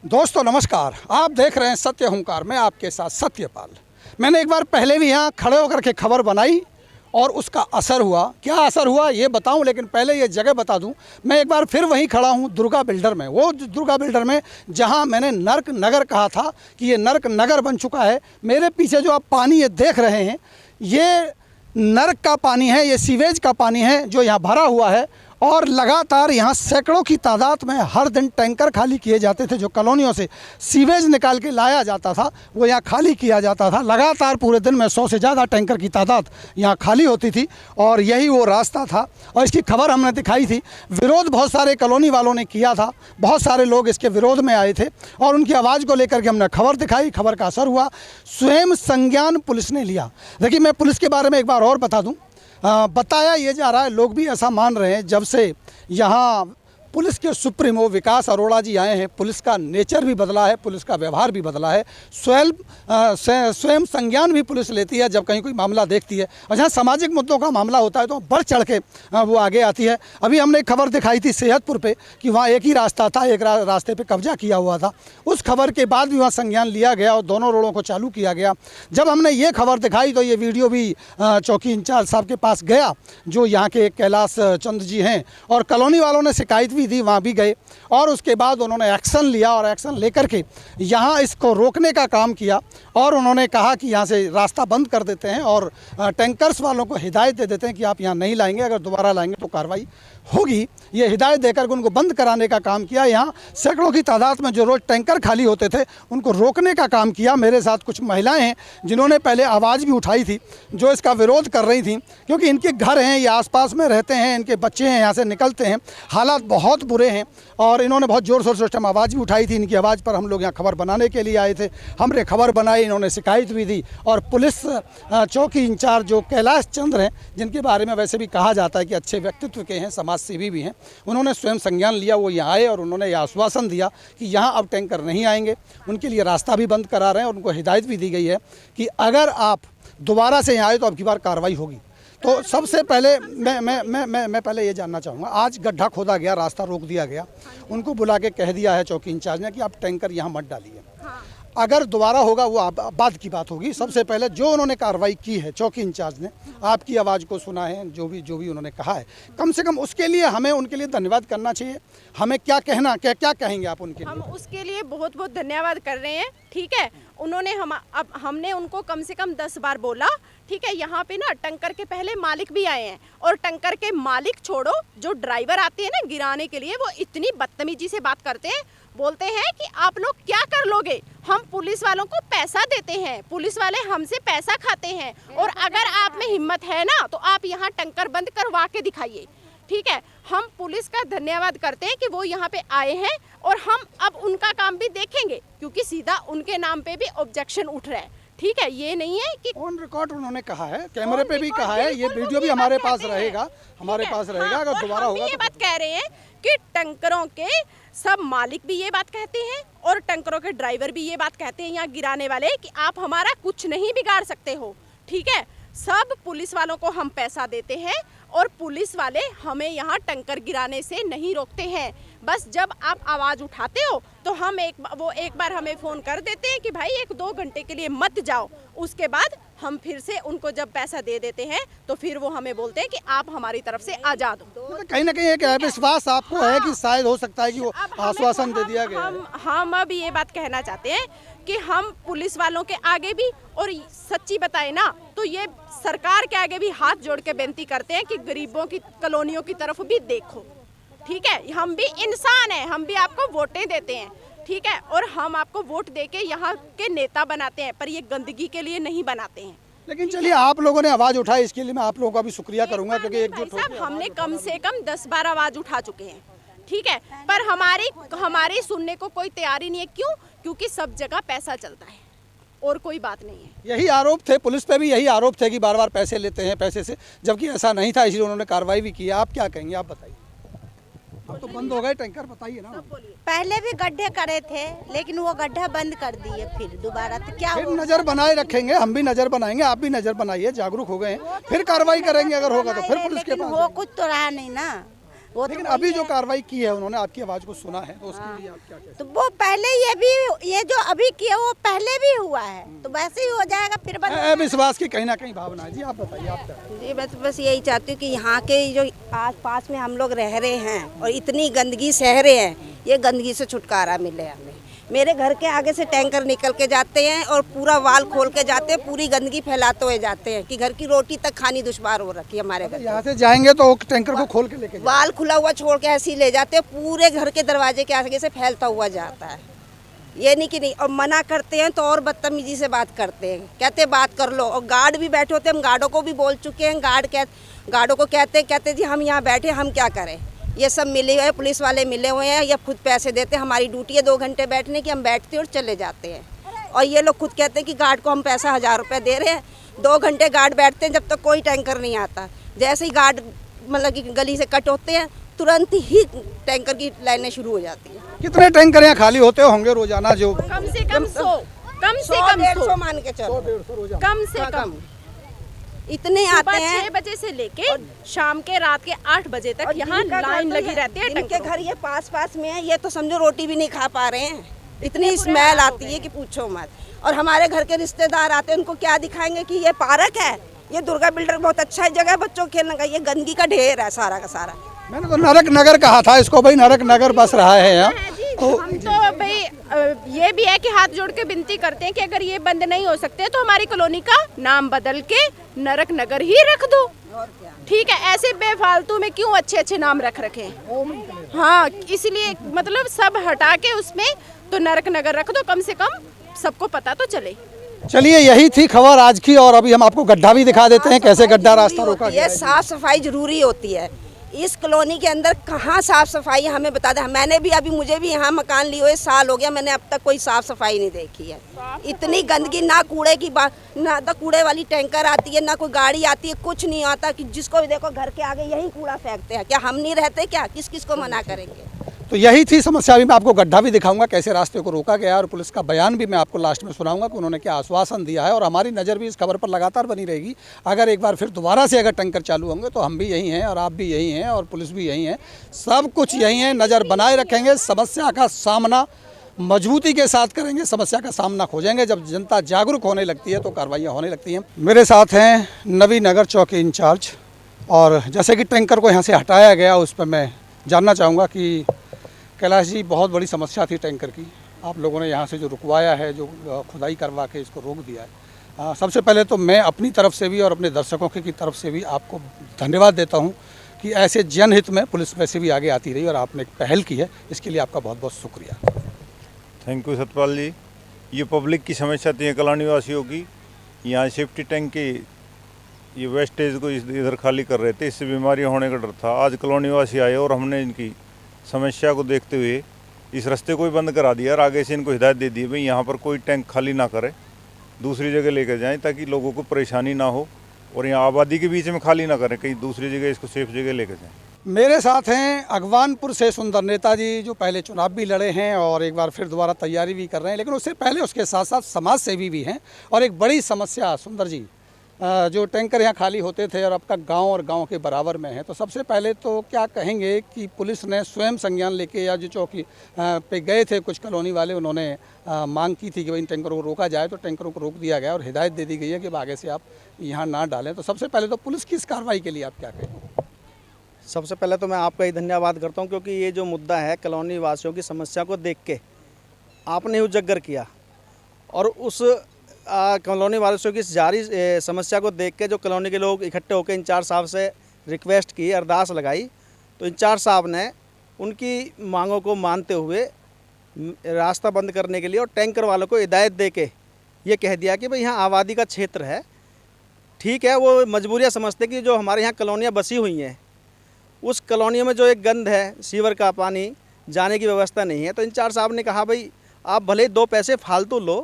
दोस्तों नमस्कार, आप देख रहे हैं सत्य हुंकार। मैं आपके साथ सत्यपाल। मैंने एक बार पहले भी यहाँ खड़े होकर के खबर बनाई और उसका असर हुआ। क्या असर हुआ ये बताऊं, लेकिन पहले ये जगह बता दूं। मैं एक बार फिर वहीं खड़ा हूं दुर्गा बिल्डर में, वो दुर्गा बिल्डर में जहां मैंने नर्क नगर कहा था कि ये नर्क नगर बन चुका है। मेरे पीछे जो आप पानी ये देख रहे हैं, ये नर्क का पानी है, ये सीवेज का पानी है जो यहाँ भरा हुआ है। और लगातार यहाँ सैकड़ों की तादाद में हर दिन टैंकर खाली किए जाते थे। जो कॉलोनियों से सीवेज निकाल के लाया जाता था वो यहाँ खाली किया जाता था। लगातार पूरे दिन में 100 से ज़्यादा टैंकर की तादाद यहाँ खाली होती थी और यही वो रास्ता था। और इसकी खबर हमने दिखाई थी। विरोध बहुत सारे कॉलोनी वालों ने किया था, बहुत सारे लोग इसके विरोध में आए थे और उनकी आवाज़ को लेकर के हमने खबर दिखाई। खबर का असर हुआ, स्वयं संज्ञान पुलिस ने लिया। देखिए, मैं पुलिस के बारे में एक बार और बता दूं। बताया ये जा रहा है, लोग भी ऐसा मान रहे हैं, जब से यहाँ पुलिस के सुप्रीमो विकास अरोड़ा जी आए हैं, पुलिस का नेचर भी बदला है, पुलिस का व्यवहार भी बदला है। स्वयं संज्ञान भी पुलिस लेती है जब कहीं कोई मामला देखती है। और जहाँ सामाजिक मुद्दों का मामला होता है तो बढ़ चढ़ के वो आगे आती है। अभी हमने एक खबर दिखाई थी सेहतपुर पे कि वहाँ एक ही रास्ता था, एक रास्ते पे कब्जा किया हुआ था। उस खबर के बाद भी वहाँ संज्ञान लिया गया और दोनों रोडों को चालू किया गया। जब हमने ये खबर दिखाई तो ये वीडियो भी चौकी इंचार्ज साहब के पास गया, जो यहाँ के कैलाश चंद्र जी हैं, और कॉलोनी वालों ने शिकायत भी दी, वहाँ भी गए और उसके बाद उन्होंने एक्शन लिया और एक्शन लेकर के यहाँ इसको रोकने का काम किया। और उन्होंने कहा कि यहाँ से रास्ता बंद कर देते हैं और टैंकर्स वालों को हिदायत दे देते हैं कि आप यहाँ नहीं लाएंगे, अगर दोबारा लाएंगे तो कार्रवाई होगी। ये हिदायत देकर के उनको बंद कराने का काम किया। यहाँ सैकड़ों की तादाद में जो रोज टैंकर खाली होते थे उनको रोकने का काम किया। मेरे साथ कुछ महिलाएं हैं जिन्होंने पहले आवाज़ भी उठाई थी, जो इसका विरोध कर रही थी, क्योंकि इनके घर हैं, ये आसपास में रहते हैं, इनके बच्चे हैं, यहाँ से निकलते हैं, हालात बहुत बुरे हैं। और इन्होंने बहुत ज़ोर शोर से उस टाइम आवाज़ भी उठाई थी। इनकी आवाज़ पर हम लोग यहाँ खबर बनाने के लिए आए थे। हमने खबर बनाई, इन्होंने शिकायत भी दी और पुलिस चौकी इंचार्ज जो कैलाश चंद्र हैं, जिनके बारे में वैसे भी कहा जाता है कि अच्छे व्यक्तित्व के हैं, समाज सेवी भी हैं, उन्होंने स्वयं संज्ञान लिया। वो यहाँ आए और उन्होंने यह आश्वासन दिया कि यहाँ अब टैंकर नहीं आएंगे। उनके लिए रास्ता भी बंद करा रहे हैं और उनको हिदायत भी दी गई है कि अगर आप दोबारा से यहाँ आए तो अब की बार कार्रवाई होगी। तो सबसे पहले मैं पहले ये जानना चाहूँगा, आज गड्ढा खोदा गया, रास्ता रोक दिया गया, उनको बुला के कह दिया है चौकी इंचार्ज ने कि आप टैंकर यहाँ मत डालिए। अगर दोबारा होगा वो बाद की बात होगी। सबसे पहले जो उन्होंने कार्रवाई की है चौकी इंचार्ज ने, आपकी आवाज़ को सुना है, जो भी उन्होंने कहा है, कम से कम उसके लिए हमें उनके लिए धन्यवाद करना चाहिए। हमें क्या कहना, क्या कहेंगे आप उनके लिए? हम उसके लिए बहुत बहुत धन्यवाद कर रहे हैं। ठीक है, उन्होंने अब हमने उनको कम से कम 10 बार बोला। ठीक है, यहाँ पे ना टैंकर के पहले मालिक भी आए हैं और टैंकर के मालिक छोड़ो, जो ड्राइवर आते हैं ना गिराने के लिए, वो इतनी बदतमीजी से बात करते हैं। बोलते हैं कि आप लोग क्या कर लोगे, हम पुलिस वालों को पैसा देते हैं, पुलिस वाले हमसे पैसा खाते हैं, और अगर आप में हिम्मत है ना तो आप यहाँ टैंकर बंद करवा के दिखाइए। ठीक है, हम पुलिस का धन्यवाद करते हैं कि वो यहाँ पे आए हैं और हम अब उनका काम भी देखेंगे, क्योंकि सीधा उनके नाम पे भी ऑब्जेक्शन उठ रहा है। ठीक है, ये नहीं है कि ऑन रिकॉर्ड उन्होंने कहा है, कैमरे पे भी कहा है, ये वीडियो भी हमारे पास रहेगा, अगर दोबारा होगा। ये बात कह रहे हैं कि टैंकरों के सब मालिक भी ये बात कहते हैं और टैंकरों के ड्राइवर भी ये बात कहते हैं, यहाँ गिराने वाले, कि आप हमारा कुछ नहीं बिगाड़ सकते हो। ठीक है, सब पुलिस वालों को हम पैसा देते हैं और पुलिस वाले हमें यहाँ टैंकर गिराने से नहीं रोकते हैं। बस जब आप आवाज़ उठाते हो तो हम एक बार हमें फ़ोन कर देते हैं कि भाई 1-2 घंटे के लिए मत जाओ। उसके बाद हम फिर से उनको जब पैसा दे देते हैं तो फिर वो हमें बोलते हैं कि आप हमारी तरफ से आज़ाद हो। तो कहीं ना कहीं एक विश्वास आपको है कि शायद हो सकता है कि वो आश्वासन दे दिया गया। हम अब ये बात कहना चाहते हैं कि हम पुलिस वालों के आगे भी, और सच्ची बताए ना तो ये सरकार के आगे भी हाथ जोड़ के बेनती करते हैं कि गरीबों की कॉलोनियों की तरफ भी देखो। ठीक है, हम भी इंसान हैं, हम भी आपको वोटें देते हैं। ठीक है, और हम आपको वोट देके यहाँ के नेता बनाते हैं, पर ये गंदगी के लिए नहीं बनाते हैं। लेकिन चलिए, आप लोगों ने आवाज़ उठाई, इसके लिए मैं आप लोगों का भी शुक्रिया करूंगा, क्योंकि एकजुट होकर हमने कम से कम 10 बार आवाज़ उठा चुके हैं। ठीक है, पर हमारी सुनने को कोई तैयार ही नहीं है। क्यों? क्योंकि सब जगह पैसा चलता है और कोई बात नहीं है। यही आरोप थे, पुलिस पे भी यही आरोप थे कि बार बार पैसे लेते हैं पैसे से, जबकि ऐसा नहीं था, इसलिए उन्होंने कार्रवाई भी की। आप क्या कहेंगे, आप बताइए। अब तो बंद हो गए टैंकर, बताइए ना। पहले भी गड्ढे करे थे लेकिन वो गड्ढा बंद कर दिए, फिर दोबारा तो क्या फिर नजर बनाए रखेंगे, हम भी नजर बनाएंगे, आप भी नजर बनाइए, जागरूक हो गए हैं, फिर कार्रवाई करेंगे, अगर होगा तो फिर पुलिस के पास वो कुछ तो रहा नहीं ना। वो लेकिन तो अभी वही जो है। कार्रवाई की है, उन्होंने आपकी आवाज़ को सुना है, तो उसके लिए आप क्या कहते तो वो पहले ये जो अभी किया वो पहले भी हुआ है, तो वैसे ही हो जाएगा फिर बंद। हैं? अविश्वास की कहीं ना कहीं भावना है। जी आप बताइए, आप क्या जी मैं तो बस यही चाहती हूँ कि यहाँ के जो आस पास में हम लोग रह रहे हैं और इतनी गंदगी सह रहे हैं, ये गंदगी से छुटकारा मिले हमें। मेरे घर के आगे से टैंकर निकल के जाते हैं और पूरा वाल खोल के जाते हैं, पूरी गंदगी फैलाते हुए जाते हैं कि घर की रोटी तक खानी दुश्वार हो रखी है हमारे घर। यहाँ से जाएंगे तो टैंकर को खोल के लेके जाएंगे। वाल खुला हुआ छोड़ के ऐसे ही ले जाते हैं, पूरे घर के दरवाजे के आगे से फैलता हुआ जाता है। ये नहीं कि नहीं, और मना करते हैं तो और बदतमीजी से बात करते हैं, कहते हैं बात कर लो। और गार्ड भी बैठे होते हैं, हम गार्डों को भी बोल चुके हैं, गार्डों को कहते जी हम यहाँ बैठे हम क्या करें। ये सब मिले हुए हैं, पुलिस वाले मिले हुए हैं, या खुद पैसे देते हैं, हमारी ड्यूटी है 2 घंटे बैठने की, हम बैठते हैं और चले जाते हैं। और ये लोग खुद कहते हैं कि गार्ड को हम पैसा 1000 रुपये दे रहे हैं, 2 घंटे गार्ड बैठते हैं जब तक कोई टैंकर नहीं आता। जैसे ही गार्ड मतलब कि गली से कट होते हैं, तुरंत ही टैंकर की लाइनें शुरू हो जाती है। कितने टैंकर यहाँ खाली होते होंगे रोजाना? जो कम से कम 100, कम से 100 कम 100, 150 मान के चलो, 100-150 रोजाना। कम से कम। इतने सुबह आते हैं। 6 बजे से लेके शाम के रात के 8 बजे तक और यहाँ जिनका घर लाइन तो लगी ये- रहती है जिनके टैंकरों घर ये पास में है, ये तो समझो रोटी भी नहीं खा पा रहे हैं, इतनी स्मेल आती है कि पूछो मत। और हमारे घर के रिश्तेदार आते हैं, उनको क्या दिखाएंगे कि ये पार्क है, ये दुर्गा बिल्डर बहुत अच्छा जगह है बच्चों को खेलने का, ये गंदगी का ढेर है सारा का सारा। मैंने तो नरक नगर कहा था इसको, भाई नरक नगर बस रहा है यहाँ। तो हम तो भाई ये भी है कि हाथ जोड़ के विनती करते हैं कि अगर ये बंद नहीं हो सकते तो हमारी कॉलोनी का नाम बदल के नरक नगर ही रख दो। ठीक है, ऐसे बेफालतू में क्यों अच्छे अच्छे नाम रख रखे हैं? हाँ, इसलिए मतलब सब हटा के उसमें तो नरक नगर रख दो, कम से कम सबको पता तो चले। चलिए, यही थी खबर आज की, और अभी हम आपको गड्ढा भी दिखा देते हैं, कैसे गड्ढा रास्ता रोका होती गया है, है। साफ सफाई जरूरी होती है। इस कॉलोनी के अंदर कहाँ साफ सफाई है हमें बता दें। मैंने भी अभी मुझे भी यहाँ मकान लिए हुए साल हो गया, मैंने अब तक कोई साफ सफाई नहीं देखी है। इतनी गंदगी, ना कूड़े की बात, ना तो कूड़े वाली टैंकर आती है, ना कोई गाड़ी आती है, कुछ नहीं आता कि जिसको भी देखो घर के आगे यही कूड़ा फेंकते हैं। क्या हम नहीं रहते क्या? किस किस को मना करेंगे? तो यही थी समस्या। अभी मैं आपको गड्ढा भी दिखाऊंगा, कैसे रास्ते को रोका गया, और पुलिस का बयान भी मैं आपको लास्ट में सुनाऊंगा कि उन्होंने क्या आश्वासन दिया है। और हमारी नज़र भी इस खबर पर लगातार बनी रहेगी। अगर एक बार फिर दोबारा से अगर टैंकर चालू होंगे तो हम भी यही हैं, और आप भी यही हैं, और पुलिस भी यही है, सब कुछ यही है। नज़र बनाए रखेंगे, समस्या का सामना मजबूती के साथ करेंगे, समस्या का सामना खोजेंगे। जब जनता जागरूक होने लगती है तो कार्रवाइयाँ होने लगती हैं। मेरे साथ हैं नवी नगर चौकी इंचार्ज, और जैसे कि टैंकर को यहाँ से हटाया गया, उस पर मैं जानना चाहूँगा कि कैलाश जी, बहुत बड़ी समस्या थी टैंकर की, आप लोगों ने यहाँ से जो रुकवाया है, जो खुदाई करवा के इसको रोक दिया है, सबसे पहले तो मैं अपनी तरफ से भी और अपने दर्शकों की तरफ से भी आपको धन्यवाद देता हूँ कि ऐसे जनहित में पुलिस वैसे भी आगे आती रही और आपने एक पहल की है, इसके लिए आपका बहुत बहुत शुक्रिया। थैंक यू सतपाल जी। ये पब्लिक की समस्या थी कॉलोनी वासियों की, यहाँ सेफ्टी टैंक की ये वेस्टेज को इधर खाली कर रहे थे, इससे बीमारियाँ होने का डर था। आज कॉलोनी वासी आए और हमने इनकी समस्या को देखते हुए इस रास्ते को ही बंद करा दिया और आगे से इनको हिदायत दे दी भाई यहाँ पर कोई टैंक खाली ना करे, दूसरी जगह लेकर जाएं ताकि लोगों को परेशानी ना हो, और यहाँ आबादी के बीच में खाली ना करें, कहीं दूसरी जगह इसको सेफ जगह लेकर जाएं। मेरे साथ हैं अगवानपुर से सुंदर नेता जी, जो पहले चुनाव भी लड़े हैं और एक बार फिर दोबारा तैयारी भी कर रहे हैं, लेकिन उससे पहले उसके साथ साथ समाज सेवी भी हैं। और एक बड़ी समस्या सुंदर जी, जो टैंकर यहाँ खाली होते थे और अब का गांव और गांव के बराबर में है, तो सबसे पहले तो क्या कहेंगे कि पुलिस ने स्वयं संज्ञान लेके, या जो चौकी पे गए थे कुछ कॉलोनी वाले, उन्होंने मांग की थी कि भाई इन टैंकरों को रोका जाए, तो टैंकरों को रोक दिया गया और हिदायत दे दी गई है कि आगे से आप यहाँ ना डालें। तो सबसे पहले तो पुलिस की इस कार्रवाई के लिए आप क्या कहेंगे? सबसे पहले तो मैं आपका ही धन्यवाद करता हूं, क्योंकि ये जो मुद्दा है कॉलोनी वासियों की समस्या को देख के आपने उजागर किया, और उस कॉलोनी वासियों की जारी समस्या को देख के जो कॉलोनी के लोग इकट्ठे होकर इंचार्ज साहब से रिक्वेस्ट की, अरदास लगाई, तो इंचार्ज साहब ने उनकी मांगों को मानते हुए रास्ता बंद करने के लिए और टैंकर वालों को हिदायत दे के ये कह दिया कि भाई यहाँ आबादी का क्षेत्र है, ठीक है, वो मजबूरियाँ समझते कि जो हमारे यहाँ कॉलोनियाँ बसी हुई हैं, उस कॉलोनियों में जो एक गंद है, सीवर का पानी जाने की व्यवस्था नहीं है। तो इंचार्ज साहब ने कहा भाई आप भले ही 2 पैसे फालतू लो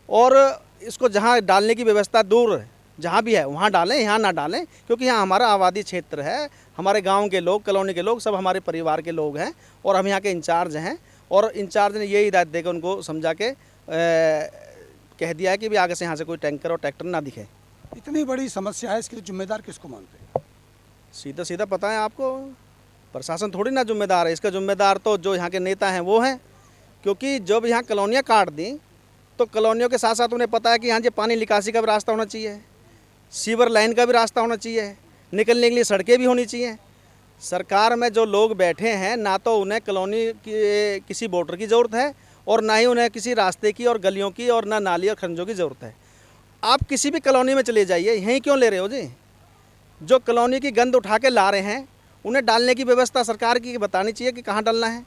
और इसको जहाँ डालने की व्यवस्था दूर जहाँ भी है वहाँ डालें, यहाँ ना डालें, क्योंकि यहाँ हमारा आबादी क्षेत्र है, हमारे गांव के लोग, कॉलोनी के लोग सब हमारे परिवार के लोग हैं, और हम यहाँ के इंचार्ज हैं। और इंचार्ज ने ये हिदायत देकर उनको समझा के कह दिया है कि भी आगे से यहाँ से कोई टैंकर और ट्रैक्टर ना दिखे। इतनी बड़ी समस्या है, इसके जिम्मेदार किसको मानते हैं? सीधा सीधा पता है आपको, प्रशासन थोड़ी ना जिम्मेदार है, इसका जिम्मेदार तो जो यहाँ के नेता हैं वो हैं। क्योंकि जब यहाँ कॉलोनियाँ काट दी तो कॉलोनियों के साथ साथ उन्हें पता है कि यहाँ जो पानी निकासी का भी रास्ता होना चाहिए, सीवर लाइन का भी रास्ता होना चाहिए, निकलने के लिए सड़कें भी होनी चाहिए। सरकार में जो लोग बैठे हैं ना तो उन्हें कॉलोनी की किसी वोटर की ज़रूरत है और ना ही उन्हें किसी रास्ते की और गलियों की और ना नाली और खंजों की ज़रूरत है। आप किसी भी कॉलोनी में चले जाइए, यहीं क्यों ले रहे हो जी? जो कॉलोनी की गंद उठा के ला रहे हैं उन्हें डालने की व्यवस्था सरकार की बतानी चाहिए कि कहाँ डालना है।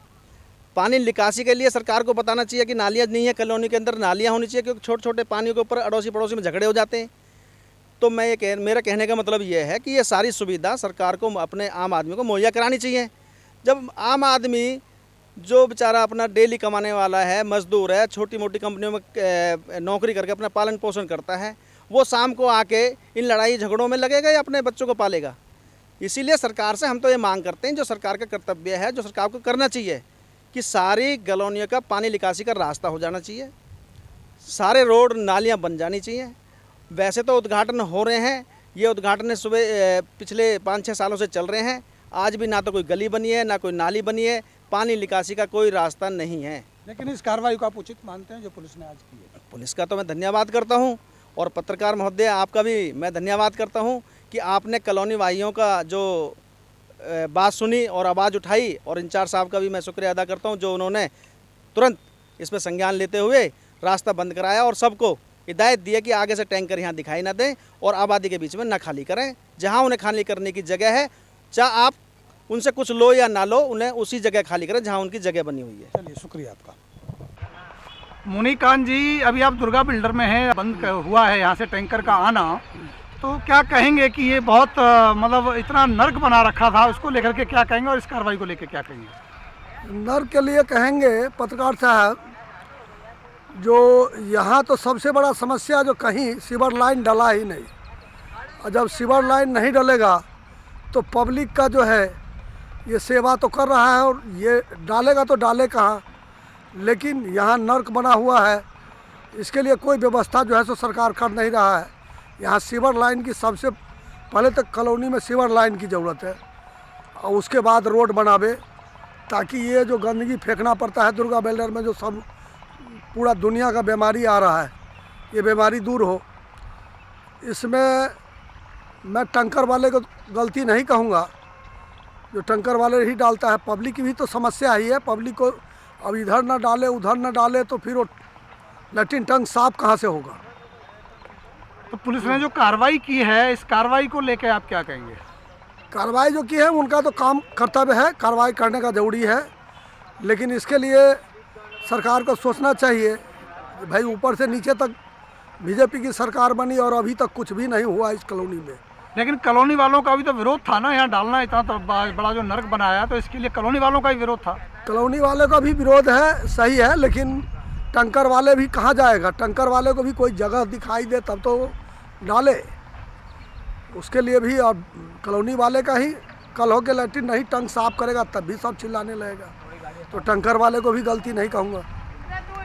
पानी निकासी के लिए सरकार को बताना चाहिए कि नालियाँ नहीं है कॉलोनी के अंदर, नालियाँ होनी चाहिए, क्योंकि छोटे छोटे पानियों के ऊपर अड़ोसी पड़ोसी में झगड़े हो जाते हैं। तो मेरा कहने का मतलब ये है कि ये सारी सुविधा सरकार को अपने आम आदमी को मुहैया करानी चाहिए। जब आम आदमी जो बेचारा अपना डेली कमाने वाला है, मजदूर है, छोटी मोटी कंपनियों में नौकरी करके अपना पालन पोषण करता है, वो शाम को आके इन लड़ाई झगड़ों में लगेगा या अपने बच्चों को पालेगा? इसीलिए सरकार से हम तो ये मांग करते हैं, जो सरकार का कर्तव्य है, जो सरकार को करना चाहिए कि सारी कॉलोनियों का पानी निकासी का रास्ता हो जाना चाहिए, सारे रोड नालियाँ बन जानी चाहिए। वैसे तो उद्घाटन हो रहे हैं, ये उद्घाटन सुबह पिछले 5-6 सालों से चल रहे हैं, आज भी ना तो कोई गली बनी है ना कोई नाली बनी है, पानी निकासी का कोई रास्ता नहीं है। लेकिन इस कार्रवाई को आप उचित मानते हैं जो पुलिस ने आज की है? पुलिस का तो मैं धन्यवाद करता हूं और पत्रकार महोदय आपका भी मैं धन्यवाद करता हूं कि आपने कॉलोनी वासियों का जो बात सुनी और आवाज़ उठाई, और इंचार्ज साहब का भी मैं शुक्रिया अदा करता हूं जो उन्होंने तुरंत इस पर संज्ञान लेते हुए रास्ता बंद कराया और सबको हिदायत दी है कि आगे से टैंकर यहाँ दिखाई ना दें और आबादी के बीच में ना खाली करें। जहाँ उन्हें खाली करने की जगह है, चाहे आप उनसे कुछ लो या ना लो, उन्हें उसी जगह खाली करें जहाँ उनकी जगह बनी हुई है। चलिए, शुक्रिया आपका। मुनीकांत जी, अभी आप दुर्गा बिल्डर में हैं, बंद हुआ है यहाँ से टैंकर का आना, तो क्या कहेंगे कि ये बहुत मतलब इतना नर्क बना रखा था, उसको लेकर के क्या कहेंगे और इस कार्रवाई को लेकर क्या कहेंगे? नर्क के लिए कहेंगे पत्रकार साहब, जो यहाँ तो सबसे बड़ा समस्या जो कहीं सीवर लाइन डला ही नहीं, और जब सीवर लाइन नहीं डलेगा तो पब्लिक का जो है ये सेवा तो कर रहा है और ये डालेगा तो डाले कहाँ, लेकिन यहाँ नर्क बना हुआ है। इसके लिए कोई व्यवस्था जो है सो सरकार कर नहीं रहा है। यहाँ सीवर लाइन की सबसे पहले तक कॉलोनी में सीवर लाइन की ज़रूरत है और उसके बाद रोड बनावे, ताकि ये जो गंदगी फेंकना पड़ता है दुर्गा बिल्डर में, जो सब पूरा दुनिया का बीमारी आ रहा है, ये बीमारी दूर हो। इसमें मैं टैंकर वाले को गलती नहीं कहूँगा, जो टैंकर वाले ही डालता है, पब्लिक की भी तो समस्या ही है। पब्लिक को अब इधर ना डाले उधर ना डाले तो फिर वो लैट्रिन टंक साफ कहाँ से होगा? तो पुलिस ने जो कार्रवाई की है, इस कार्रवाई को लेकर आप क्या कहेंगे? कार्रवाई जो की है उनका तो काम कर्तव्य है, कार्रवाई करने का ज़रूरी है, लेकिन इसके लिए सरकार को सोचना चाहिए। भाई ऊपर से नीचे तक बीजेपी की सरकार बनी और अभी तक कुछ भी नहीं हुआ इस कॉलोनी में। लेकिन कॉलोनी वालों का भी तो विरोध था ना, यहाँ डालना इतना तो बड़ा जो नर्क बनाया, तो इसके लिए कॉलोनी वालों का ही विरोध था। कॉलोनी वाले का भी विरोध है, सही है, लेकिन टैंकर वाले भी कहाँ जाएगा? टैंकर वाले को भी कोई जगह दिखाई दे तब तो डाले, उसके लिए भी। और कॉलोनी वाले का ही कल हो के लैट्रिन नहीं टंक साफ करेगा तब भी सब चिल्लाने लगेगा, तो टैंकर वाले को भी गलती नहीं कहूँगा।